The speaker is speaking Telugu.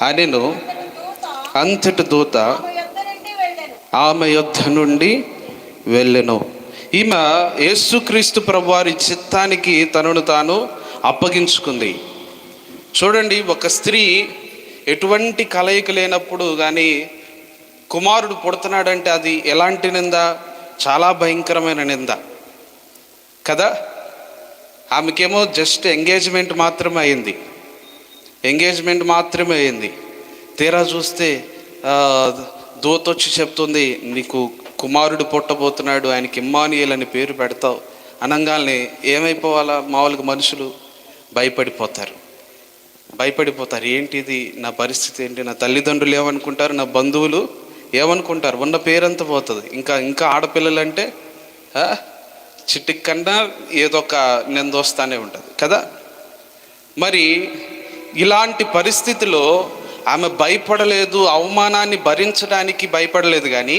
అనెను. అంతటి దూత ఆమె యొద్ద నుండి వెళ్ళెను. ఈమె యేసుక్రీస్తు ప్రభువారి చిత్తానికి తనను తాను అప్పగించుకుంది. చూడండి, ఒక స్త్రీ ఎటువంటి కలయిక లేనప్పుడు కానీ కుమారుడు పుడుతున్నాడంటే అది ఎలాంటి నింద? చాలా భయంకరమైన నింద కదా. ఆమెకేమో జస్ట్ ఎంగేజ్మెంట్ మాత్రమే అయింది. తీరా చూస్తే దూత వచ్చి చెప్తుంది, నీకు కుమారుడు పుట్టబోతున్నాడు, ఆయనకి ఇమ్మానుయేల్ అని పేరు పెడతావు అనగానే ఏమైపోవాలా? మామూలుగా మనుషులు భయపడిపోతారు. ఏంటిది, నా పరిస్థితి ఏంటి, నా తల్లిదండ్రులు ఏమనుకుంటారు, నా బంధువులు ఏమనుకుంటారు, ఉన్న పేరంతా పోతుంది. ఇంకా ఆడపిల్లలంటే చిటికి కన్నా ఏదో ఒక నిందొస్తానే ఉంటుంది కదా. మరి ఇలాంటి పరిస్థితిలో ఆమె భయపడలేదు, అవమానాన్ని భరించడానికి భయపడలేదు, కానీ